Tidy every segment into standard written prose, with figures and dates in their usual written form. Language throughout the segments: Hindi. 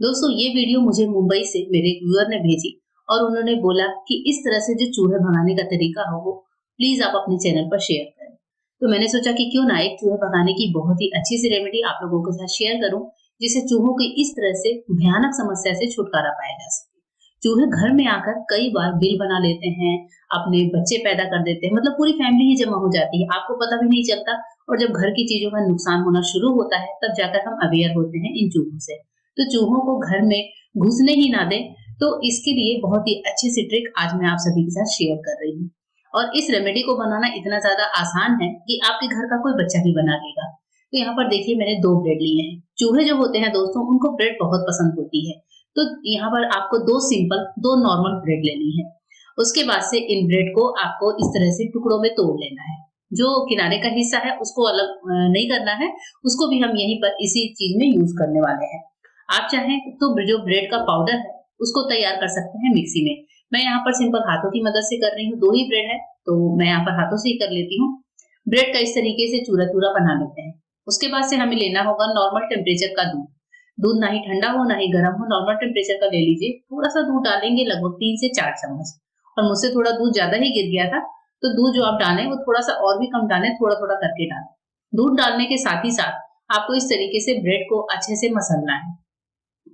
दोस्तों ये वीडियो मुझे मुंबई से मेरे एक व्यूअर ने भेजी और उन्होंने बोला कि इस तरह से जो चूहे भगाने का तरीका हो वो प्लीज आप अपने चैनल पर शेयर करें। तो मैंने सोचा कि क्यों ना एक चूहे भगाने की बहुत ही अच्छी सी रेमेडी आप लोगों के साथ शेयर करूं, जिससे चूहों की इस तरह से भयानक समस्या से छुटकारा पाया जा सके। चूहे घर में आकर कई बार बिल बना लेते हैं, अपने बच्चे पैदा कर देते हैं, मतलब पूरी फैमिली ही जमा हो जाती है, आपको पता भी नहीं चलता। और जब घर की चीजों का नुकसान होना शुरू होता है तब जाकर हम अवेयर होते हैं इन चूहों से। तो चूहों को घर में घुसने ही ना दें, तो इसके लिए बहुत ही अच्छी सी ट्रिक आज मैं आप सभी के साथ शेयर कर रही हूँ। और इस रेमेडी को बनाना इतना ज्यादा आसान है कि आपके घर का कोई बच्चा भी बना लेगा। तो यहाँ पर देखिए मैंने 2 ब्रेड लिए हैं। चूहे जो होते हैं दोस्तों उनको ब्रेड बहुत पसंद होती है। तो यहाँ पर आपको 2 सिंपल 2 नॉर्मल ब्रेड लेनी है। उसके बाद से इन ब्रेड को आपको इस तरह से टुकड़ों में तोड़ लेना है। जो किनारे का हिस्सा है उसको अलग नहीं करना है, उसको भी हम यहीं पर इसी चीज में यूज करने वाले हैं। आप चाहें तो जो ब्रेड का पाउडर है उसको तैयार कर सकते हैं मिक्सी में। मैं यहाँ पर सिंपल हाथों की मदद से कर रही हूँ, 2 ही ब्रेड है तो मैं यहाँ पर हाथों से ही कर लेती हूँ। ब्रेड का इस तरीके से चूरा चूरा बना लेते हैं। उसके बाद से हमें लेना होगा नॉर्मल टेम्परेचर का दूध। दूध ना ही ठंडा हो ना ही गर्म हो, नॉर्मल टेम्परेचर का ले लीजिए। थोड़ा सा दूध डालेंगे, लगभग 3 से 4 चम्मच। और मुझसे थोड़ा दूध ज्यादा ही गिर गया था, तो दूध जो आप डालें वो थोड़ा सा और भी कम डालें, थोड़ा थोड़ा करके डालें। दूध डालने के साथ ही साथ आपको इस तरीके से ब्रेड को अच्छे से मसलना है।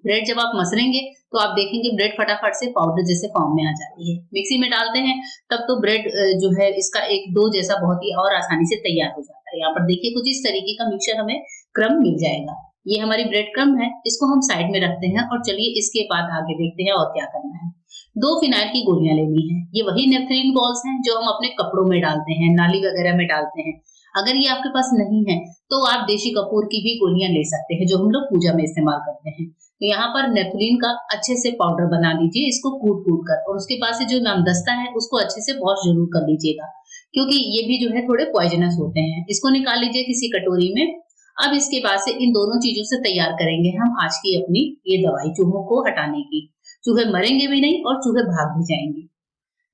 ब्रेड जब आप मसलेंगे तो आप देखेंगे ब्रेड फटाफट से पाउडर जैसे फॉर्म में आ जाती है। मिक्सी में डालते हैं तब तो ब्रेड जो है इसका एक डो जैसा बहुत ही और आसानी से तैयार हो जाता है। यहाँ पर देखिए कुछ इस तरीके का मिक्सचर हमें क्रम मिल जाएगा। ये हमारी ब्रेड क्रम है, इसको हम साइड में रखते हैं और चलिए इसके बाद आगे देखते हैं और क्या करना है। 2 फिनाइल की गोलियां लेनी है। ये वही नेफ्थलीन बॉल्स हैं जो हम अपने कपड़ों में डालते हैं, नाली वगैरह में डालते हैं। अगर ये आपके पास नहीं है तो आप देशी कपूर की भी गोलियां ले सकते हैं जो हम लोग पूजा में इस्तेमाल करते हैं। तो यहाँ पर नेफ्थलीन का अच्छे से पाउडर बना लीजिए, इसको कूट कूट कर, और उसके बाद से जो नामदस्ता है उसको अच्छे से वॉश जरूर कर लीजिएगा, क्योंकि ये भी जो है थोड़े पॉइजनस होते हैं। इसको निकाल लीजिए किसी कटोरी में। अब इसके बाद से इन दोनों चीजों से तैयार करेंगे हम आज की अपनी ये दवाई चूहों को हटाने की। चूहे मरेंगे भी नहीं और चूहे भाग भी जाएंगे।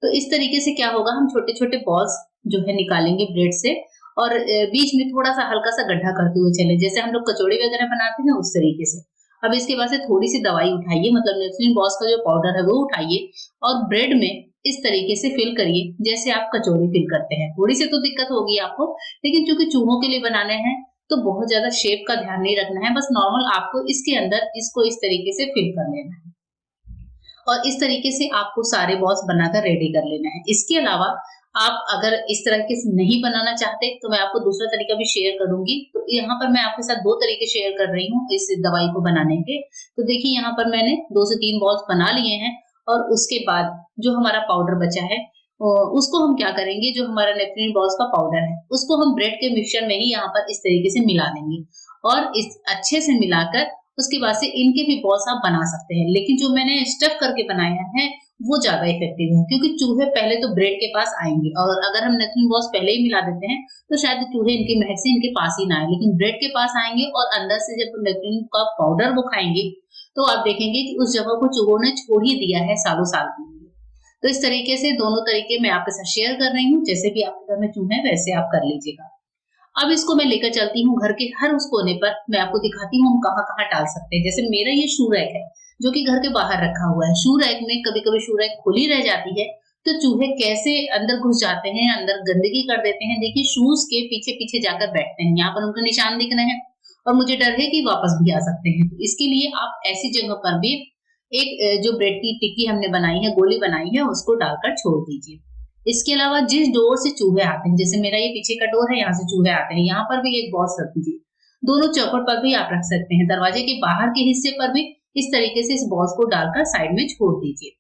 तो इस तरीके से क्या होगा, हम छोटे छोटे बॉल्स जो है निकालेंगे ब्रेड से, और बीच में थोड़ा सा हल्का सा गड्ढा करते हुए चले, जैसे हम लोग कचौड़ी वगैरह बनाते हैं उस तरीके से। अब इसके बाद से थोड़ी सी दवाई उठाइए, मतलब नेफ्थलीन बॉल्स का जो पाउडर है वो उठाइए और ब्रेड में इस तरीके से फिल करिए जैसे आप कचौड़ी फिल करते हैं। थोड़ी सी तो दिक्कत होगी आपको, लेकिन चूंकि चूहों के लिए बनाने हैं तो बहुत ज्यादा शेप का ध्यान नहीं रखना है, बस नॉर्मल आपको इसके अंदर इसको इस तरीके से फिल कर लेना है। और इस तरीके से आपको सारे बॉल्स बनाकर रेडी कर लेना है। इसके अलावा आप अगर इस तरीके से नहीं बनाना चाहते तो मैं आपको दूसरा तरीका भी शेयर करूंगी। तो यहाँ पर मैं आपके साथ 2 तरीके शेयर कर रही हूँ इस दवाई को बनाने के। तो देखिए यहाँ पर मैंने 2 से 3 बॉल्स बना लिए हैं, और उसके बाद जो हमारा पाउडर बचा है उसको हम क्या करेंगे, जो हमारा नेफ्थलीन बॉल्स का पाउडर है उसको हम ब्रेड के मिक्सचर में ही यहाँ पर इस तरीके से मिला देंगे, और इस अच्छे से मिलाकर उसके बाद से इनके भी बॉल्स आप बना सकते हैं। लेकिन जो मैंने स्टफ करके बनाया है वो ज्यादा इफेक्टिव है, क्योंकि चूहे पहले तो ब्रेड के पास आएंगे, और अगर हम नेफ्थलीन बॉल्स पहले ही मिला देते हैं तो शायद चूहे इनकी महक से इनके पास ही ना आए, लेकिन ब्रेड के पास आएंगे और अंदर से जब नेफ्थलीन का पाउडर वो खाएंगे तो आप देखेंगे कि उस जगह को चूहों ने छोड़ ही दिया है सालों साल के लिए। तो इस तरीके से दोनों तरीके मैं आपके साथ शेयर कर रही हूँ, जैसे भी आपके घर में चूहे हैं वैसे आप कर लीजिएगा। अब इसको मैं लेकर चलती हूँ घर के हर उस कोने पर, मैं आपको दिखाती हूँ हम कहाँ कहाँ डाल सकते हैं। जैसे मेरा ये शू रैक है जो कि घर के बाहर रखा हुआ है। शू रैक में कभी कभी शू रैक खुली रह जाती है तो चूहे कैसे अंदर घुस जाते हैं, अंदर गंदगी कर देते हैं। देखिए शूज के पीछे पीछे जाकर बैठते हैं, यहाँ पर उनके निशान दिख रहे हैं, और मुझे डर है कि वापस भी आ सकते हैं। तो इसके लिए आप ऐसी जगह पर भी एक जो ब्रेड की टिक्की हमने बनाई है, गोली बनाई है, उसको डालकर छोड़ दीजिए। इसके अलावा जिस डोर से चूहे आते हैं, जैसे मेरा ये पीछे का डोर है, यहाँ से चूहे आते हैं, यहाँ पर भी एक बॉक्स रख दीजिए। दोनों चौखट पर भी आप रख सकते हैं, दरवाजे के बाहर के हिस्से पर भी इस तरीके से इस बॉक्स को डालकर साइड में छोड़ दीजिए।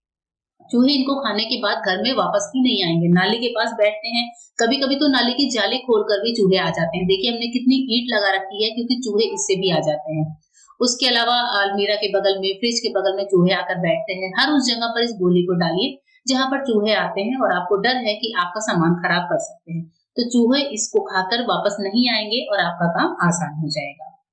चूहे इनको खाने के बाद घर में वापस ही नहीं आएंगे, नाली के पास बैठते हैं। कभी कभी तो नाली की जाली खोलकर भी चूहे आ जाते हैं। देखिए हमने कितनी ईंट लगा रखी है, क्योंकि चूहे इससे भी आ जाते हैं। उसके अलावा अलमीरा के बगल में, फ्रिज के बगल में चूहे आकर बैठते हैं। हर उस जगह पर इस गोली को डालिए जहां पर चूहे आते हैं और आपको डर है कि आपका सामान खराब कर सकते हैं। तो चूहे इसको खाकर वापस नहीं आएंगे और आपका काम आसान हो जाएगा।